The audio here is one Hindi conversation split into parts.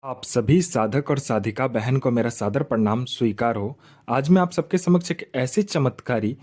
आप सभी साधक और साधिका बहन को मेरा सादर प्रणाम स्वीकार हो। आज मैं आप सबके समक्ष एक ऐसी चमत्कारी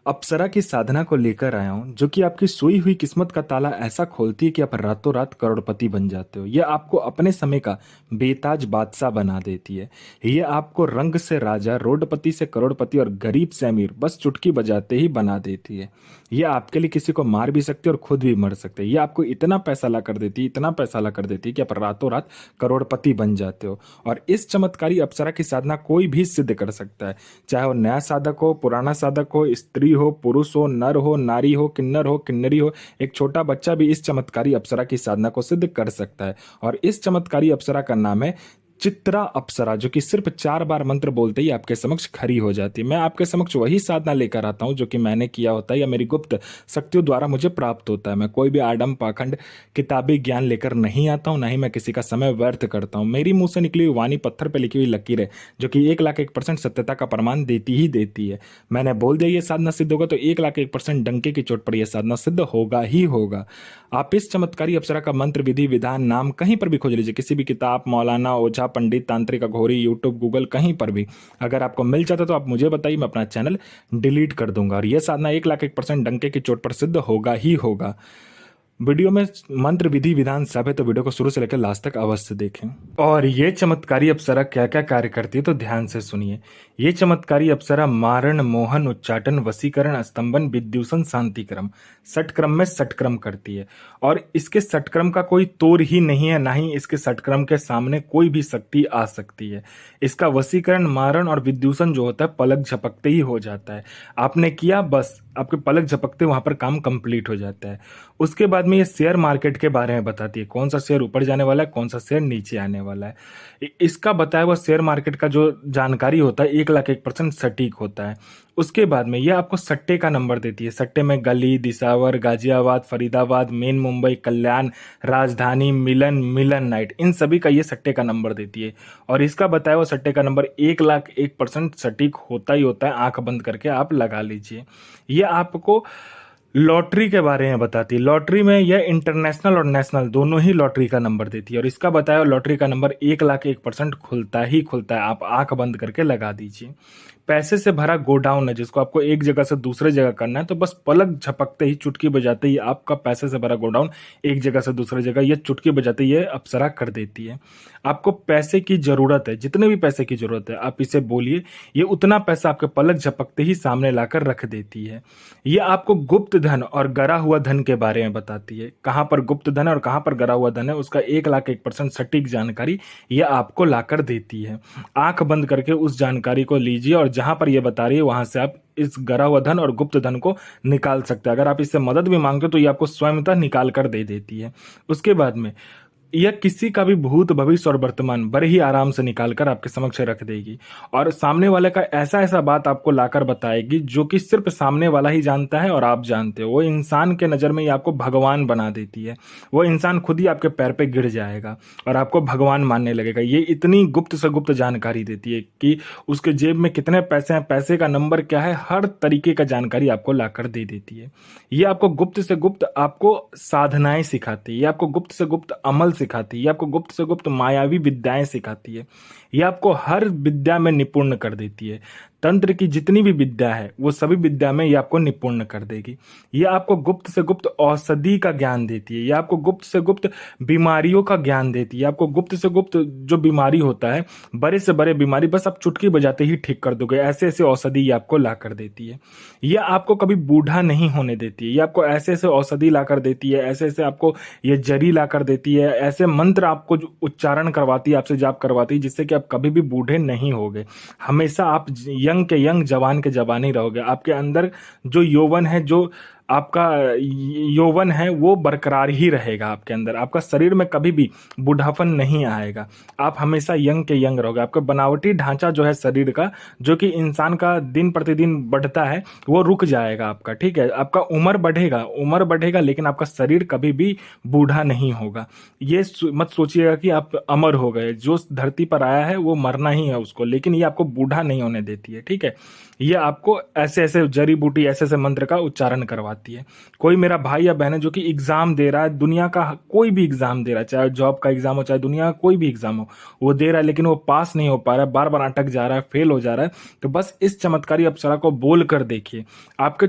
अप्सरा की साधना को लेकर आया हूं जो कि आपकी सोई हुई किस्मत का ताला ऐसा खोलती है कि आप रातों रात करोड़पति बन जाते हो। यह आपको अपने समय का बेताज बादशाह बना देती है। यह आपको रंग से राजा, रोडपति से करोड़पति और गरीब से अमीर बस चुटकी बजाते ही बना देती है। यह आपके लिए किसी को मार भी सकती है और खुद भी मर सकते हैं। यह आपको इतना पैसा ला कर देती है, इतना पैसा ला कर देती है कि आप रातों रात करोड़पति बन जाते हो। और इस चमत्कारी अप्सरा की साधना कोई भी सिद्ध कर सकता है, चाहे वो नया साधक हो, पुराना साधक हो, स्त्री हो, पुरुष हो, नर हो, नारी हो, किन्नर हो, किन्नरी हो। एक छोटा बच्चा भी इस चमत्कारी अप्सरा की साधना को सिद्ध कर सकता है। और इस चमत्कारी अप्सरा का नाम है चित्रा अप्सरा, जो कि सिर्फ 4 बार मंत्र बोलते ही आपके समक्ष खड़ी हो जाती है। मैं आपके समक्ष वही साधना लेकर आता हूं जो कि मैंने किया होता है या मेरी गुप्त शक्तियों द्वारा मुझे प्राप्त होता है। मैं कोई भी आडम पाखंड किताबी ज्ञान लेकर नहीं आता हूं, ना ही मैं किसी का समय व्यर्थ करता हूं। मेरी मुंह से निकली हुई वाणी पत्थर पर लिखी हुई लकीर है जो कि 1,01% सत्यता का प्रमाण देती ही देती है। मैंने बोल दिया ये साधना सिद्ध होगा तो 1,01% डंके की चोट पर यह साधना सिद्ध होगा ही होगा। आप इस चमत्कारी अप्सरा का मंत्र, विधि, विधान, नाम कहीं पर भी खोज लीजिए, किसी भी किताब, मौलाना, ओझा, पंडित, तांत्रिक, अघोरी, यूट्यूब, गूगल, कहीं पर भी अगर आपको मिल जाता तो आप मुझे बताइए, मैं अपना चैनल डिलीट कर दूंगा। और यह साधना 1,01% डंके की चोट पर सिद्ध होगा ही होगा। वीडियो में मंत्र, विधि, विधान सब है, तो वीडियो को शुरू से लेकर लास्ट तक अवश्य देखें। और ये चमत्कारी अप्सरा क्या क्या कार्य करती है तो ध्यान से सुनिए। ये चमत्कारी अप्सरा मारण, मोहन, उच्चाटन, वशीकरण, स्तंभन, विद्यूषण, शांतिक्रम, षटक्रम में षटक्रम करती है। और इसके षटक्रम का कोई तोड़ ही नहीं है, ना ही इसके षटक्रम के सामने कोई भी शक्ति आ सकती है। इसका वशीकरण, मारण और विद्यूषण जो होता है पलक झपकते ही हो जाता है। आपने किया, बस आपके पलक झपकते वहां पर काम कंप्लीट हो जाता है। उसके बाद में ये शेयर मार्केट के बारे में बताती है, कौन सा शेयर ऊपर जाने वाला है, कौन सा शेयर नीचे आने वाला है। इसका बताया हुआ शेयर मार्केट का जो जानकारी होता है 1,01% सटीक होता है। उसके बाद में यह आपको सट्टे का नंबर देती है। सट्टे में गली, दिसावर, गाजियाबाद, फरीदाबाद, मेन मुंबई, कल्याण, राजधानी, मिलन, मिलन नाइट, इन सभी का ये सट्टे का नंबर देती है। और इसका बताया हुआ सट्टे का नंबर 1,01% सटीक होता ही होता है। आंख बंद करके आप लगा लीजिए। ये आपको लॉटरी के बारे में बताती है। लॉटरी में यह इंटरनेशनल और नेशनल दोनों ही लॉटरी का नंबर देती है। और इसका बताया लॉटरी का नंबर 1,01% खुलता ही खुलता है। आप आंख बंद करके लगा दीजिए। पैसे से भरा गोडाउन है जिसको आपको एक जगह से दूसरे जगह करना है, तो बस पलक झपकते ही, चुटकी बजाते ही आपका पैसे से भरा गोडाउन एक जगह से दूसरे जगह ये चुटकी बजाते ही ये अप्सरा कर देती है। आपको पैसे की जरूरत है, जितने भी पैसे की जरूरत है आप इसे बोलिए, ये उतना पैसा आपके पलक झपकते ही सामने लाकर रख देती है। ये आपको गुप्त धन और गरा हुआ धन के बारे में बताती है। कहां पर गुप्त धन है और कहां पर गरा हुआ धन है उसका 1,01% सटीक जानकारी ये आपको लाकर देती है। आंख बंद करके उस जानकारी को लीजिए और जहां पर यह बता रही है वहां से आप इस गरा हुआ धन और गुप्त धन को निकाल सकते हैं। अगर आप इससे मदद भी मांगते हो तो ये आपको स्वयंतः निकाल कर दे देती है। उसके बाद में यह किसी का भी भूत, भविष्य और वर्तमान बड़े ही आराम से निकाल कर आपके समक्ष रख देगी। और सामने वाले का ऐसा ऐसा बात आपको लाकर बताएगी जो कि सिर्फ सामने वाला ही जानता है और आप जानते हो। वो इंसान के नजर में ये आपको भगवान बना देती है। वो इंसान खुद ही आपके पैर पे गिर जाएगा और आपको भगवान मानने लगेगा। ये इतनी गुप्त से गुप्त जानकारी देती है कि उसके जेब में कितने पैसे हैं, पैसे का नंबर क्या है, हर तरीके का जानकारी आपको लाकर दे देती है। ये आपको गुप्त से गुप्त आपको साधनाएं सिखाती है। ये आपको गुप्त से गुप्त अमल सिखाती है। ये आपको गुप्त से गुप्त मायावी विद्याएं सिखाती है। ये आपको हर विद्या में निपुण कर देती है। तंत्र की जितनी भी विद्या है वो सभी विद्या में ये आपको निपुण कर देगी। ये आपको गुप्त से गुप्त औषधि का ज्ञान देती है। ये आपको गुप्त से गुप्त बीमारियों का ज्ञान देती है। आपको गुप्त से गुप्त जो बीमारी होता है, बड़े से बड़े बीमारी बस आप चुटकी बजाते ही ठीक कर दोगे, ऐसे ऐसे औषधि ये आपको ला कर देती है। ये आपको कभी बूढ़ा नहीं होने देती है। ये आपको ऐसे ऐसे औषधि ला कर देती है, ऐसे ऐसे आपको ये जरी ला कर देती है, ऐसे मंत्र आपको जो उच्चारण करवाती है, आपसे जाप करवाती है, जिससे कि आप कभी भी बूढ़े नहीं होगे। हमेशा आप यंग के यंग, जवान के जवान ही रहोगे। आपके अंदर जो यौवन है, जो आपका यौवन है वो बरकरार ही रहेगा आपके अंदर। आपका शरीर में कभी भी बूढ़ापन नहीं आएगा। आप हमेशा यंग के यंग रहोगे। आपका बनावटी ढांचा जो है शरीर का, जो कि इंसान का दिन प्रतिदिन बढ़ता है, वो रुक जाएगा आपका। ठीक है, आपका उम्र बढ़ेगा लेकिन आपका शरीर कभी भी बूढ़ा नहीं होगा। ये मत सोचिएगा कि आप अमर हो गए। जो धरती पर आया है वो मरना ही है उसको, लेकिन ये आपको बूढ़ा नहीं होने देती है। ठीक है, ये आपको ऐसे ऐसे जड़ी बूटी, ऐसे ऐसे मंत्र का उच्चारण करवाती है। आती है। कोई मेरा भाई या बहन है जो कि एग्जाम दे रहा है, दुनिया का कोई भी एग्जाम दे रहा है, चाहे जॉब का एग्जाम हो चाहे दुनिया का कोई भी एग्जाम हो, वो दे रहा है लेकिन वो पास नहीं हो पा रहा है, बार बार अटक जा रहा है, फेल हो जा रहा है। तो बस इस चमत्कारी अप्सरा को बोल कर देखिए, आपके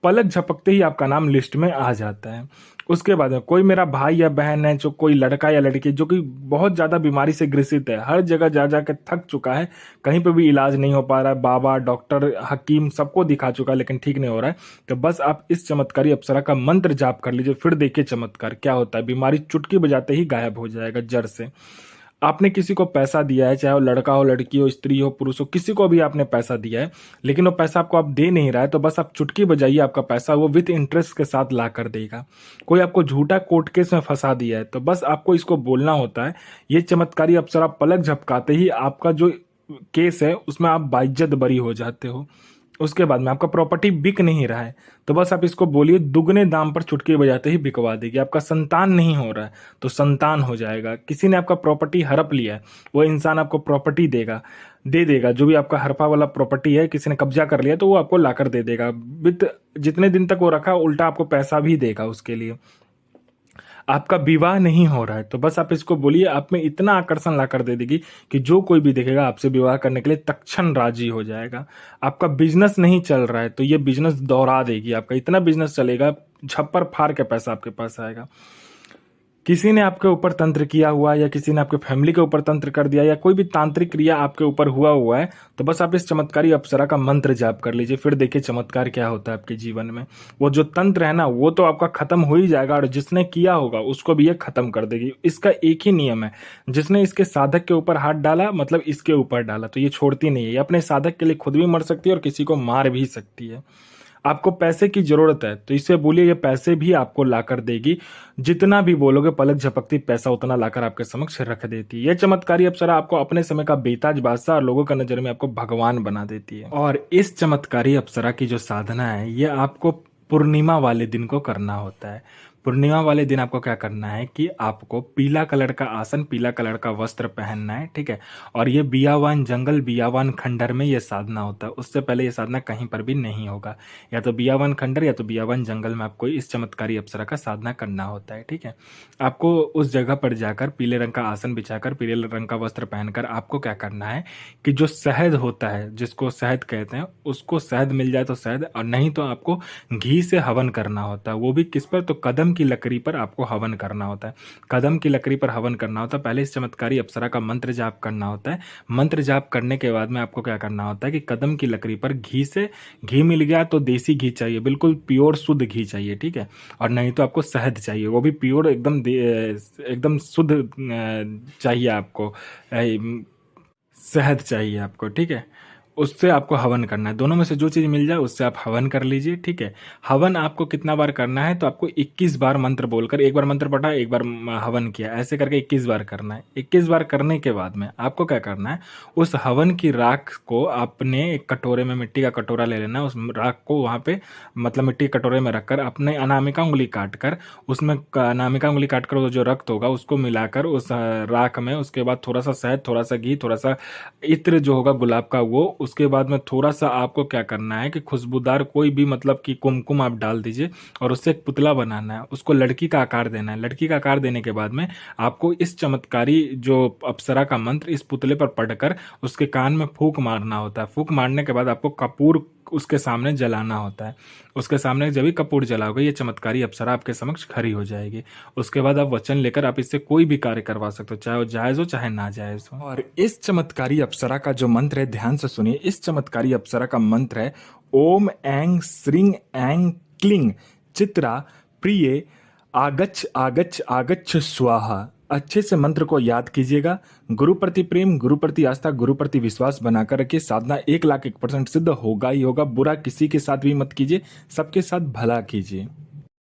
पलक झपकते ही आपका नाम लिस्ट में आ जाता है। उसके बाद में कोई मेरा भाई या बहन है, जो कोई लड़का या लड़की जो कि बहुत ज्यादा बीमारी से ग्रसित है, हर जगह जा जा के थक चुका है, कहीं पे भी इलाज नहीं हो पा रहा है, बाबा डॉक्टर हकीम सबको दिखा चुका है लेकिन ठीक नहीं हो रहा है, तो बस आप इस चमत्कारी अप्सरा का मंत्र जाप कर लीजिए, फिर देखिए चमत्कार क्या होता है। बीमारी चुटकी बजाते ही गायब हो जाएगा जड़ से। आपने किसी को पैसा दिया है, चाहे वो लड़का हो, लड़की हो, स्त्री हो, पुरुष हो, किसी को भी आपने पैसा दिया है, लेकिन वो पैसा आपको आप दे नहीं रहा है, तो बस आप चुटकी बजाइए, आपका पैसा वो विथ इंटरेस्ट के साथ ला कर देगा। कोई आपको झूठा कोर्ट केस में फंसा दिया है, तो बस आपको इसको बोलना होता है। ये चमत्कारी अप्सरा पलक झपकाते ही आपका जो केस है उसमें आप बाइज्जत बरी हो जाते हो। उसके बाद में आपका प्रॉपर्टी बिक नहीं रहा है, तो बस आप इसको बोलिए, दुगने दाम पर चुटकी बजाते ही बिकवा देगी। आपका संतान नहीं हो रहा है तो संतान हो जाएगा। किसी ने आपका प्रॉपर्टी हड़प लिया है, वो इंसान आपको प्रॉपर्टी दे देगा। जो भी आपका हड़पा वाला प्रॉपर्टी है, किसी ने कब्जा कर लिया तो वो आपको लाकर दे देगा। विद जितने दिन तक वो रखा, उल्टा आपको पैसा भी देगा उसके लिए। आपका विवाह नहीं हो रहा है, तो बस आप इसको बोलिए, आप में इतना आकर्षण ला कर दे देगी कि जो कोई भी देखेगा आपसे विवाह करने के लिए तत्क्षण राजी हो जाएगा। आपका बिजनेस नहीं चल रहा है, तो ये बिजनेस दौड़ा देगी। आपका इतना बिजनेस चलेगा, छप्पर फाड़ के पैसा आपके पास आएगा। किसी ने आपके ऊपर तंत्र किया हुआ, या किसी ने आपके फैमिली के ऊपर तंत्र कर दिया, या कोई भी तांत्रिक क्रिया आपके ऊपर हुआ है, तो बस आप इस चमत्कारी अप्सरा का मंत्र जाप कर लीजिए, फिर देखिए चमत्कार क्या होता है आपके जीवन में। वो जो तंत्र है ना, वो तो आपका खत्म हो ही जाएगा, और जिसने किया होगा उसको भी ये खत्म कर देगी। इसका एक ही नियम है, जिसने इसके साधक के ऊपर हाथ डाला, मतलब इसके ऊपर डाला, तो ये छोड़ती नहीं है। ये अपने साधक के लिए खुद भी मर सकती है और किसी को मार भी सकती है। आपको पैसे की जरूरत है, तो इससे बोलिए, ये पैसे भी आपको लाकर देगी। जितना भी बोलोगे, पलक झपकती पैसा उतना लाकर आपके समक्ष रख देती है। ये चमत्कारी अप्सरा आपको अपने समय का बेताज बादशाह और लोगों का नजर में आपको भगवान बना देती है। और इस चमत्कारी अप्सरा की जो साधना है, ये आपको पूर्णिमा वाले दिन को करना होता है। पूर्णिमा वाले दिन आपको क्या करना है कि आपको पीला कलर का आसन, पीला कलर का वस्त्र पहनना है, ठीक है। और ये बियावान जंगल, बियावान खंडर में ये साधना होता है। उससे पहले ये साधना कहीं पर भी नहीं होगा। या तो बियावान खंडर या तो बियावान जंगल में आपको इस चमत्कारी अप्सरा का साधना करना होता है, ठीक है। आपको उस जगह पर जाकर पीले रंग का आसन बिछाकर, पीले रंग का वस्त्र पहनकर आपको क्या करना है कि जो शहद होता है, जिसको शहद कहते हैं, उसको शहद मिल जाए तो शहद, और नहीं तो आपको घी से हवन करना होता है। वो भी किस पर? तो कदम की लकड़ी पर आपको हवन करना होता है। कदम की लकड़ी पर हवन करना होता है। पहले इस चमत्कारी अप्सरा का मंत्र जाप करना होता है। मंत्र जाप करने के बाद में आपको क्या करना होता है कि कदम की लकड़ी पर घी मिल गया तो देसी घी चाहिए, बिल्कुल प्योर शुद्ध घी चाहिए, ठीक है। और नहीं तो आपको शहद चाहिए, वो भी प्योर एकदम शुद्ध चाहिए आपको, शहद चाहिए आपको, ठीक है। उससे आपको हवन करना है। दोनों में से जो चीज़ मिल जाए उससे आप हवन कर लीजिए, ठीक है। हवन आपको कितना बार करना है? तो आपको 21 बार मंत्र बोलकर, एक बार मंत्र पढ़ा, एक बार हवन किया, ऐसे करके 21 बार करना है। 21 बार करने के बाद में आपको क्या करना है, उस हवन की राख को आपने एक कटोरे में, मिट्टी का कटोरा ले लेना है। उस राख को वहाँ पे, मतलब मिट्टी के कटोरे में रखकर, अपने अनामिका उंगली काट कर, उसमें अनामिका उंगली काट कर जो रक्त होगा उसको मिलाकर उस राख में, उसके बाद थोड़ा सा शहद, थोड़ा सा घी, थोड़ा सा इत्र जो होगा गुलाब का, वो, उसके बाद में थोड़ा सा आपको क्या करना है कि खुशबूदार कोई भी, मतलब कि कुमकुम आप डाल दीजिए, और उससे एक पुतला बनाना है। उसको लड़की का आकार देना है। लड़की का आकार देने के बाद में आपको इस चमत्कारी जो अप्सरा का मंत्र इस पुतले पर पढ़कर उसके कान में फूंक मारना होता है। फूंक मारने के बाद आपको कपूर उसके सामने जलाना होता है। उसके सामने जब भी कपूर जलाओगे, ये चमत्कारी अप्सरा आपके समक्ष खड़ी हो जाएगी। उसके बाद आप वचन लेकर आप इससे कोई भी कार्य करवा सकते हो, चाहे वो जायज हो चाहे ना जायज हो। और इस चमत्कारी अप्सरा का जो मंत्र है, ध्यान से सुनिए। इस चमत्कारी अप्सरा का मंत्र है ओम ऐं श्रीं ऐं क्लीं चित्रा प्रिये आगच्छ आगच्छ आगच्छ स्वाहा। अच्छे से मंत्र को याद कीजिएगा। गुरु प्रति प्रेम, गुरु प्रति आस्था, गुरु प्रति विश्वास बनाकर रखिए। साधना 1,01% सिद्ध होगा ही होगा। बुरा किसी के साथ भी मत कीजिए, सबके साथ भला कीजिए।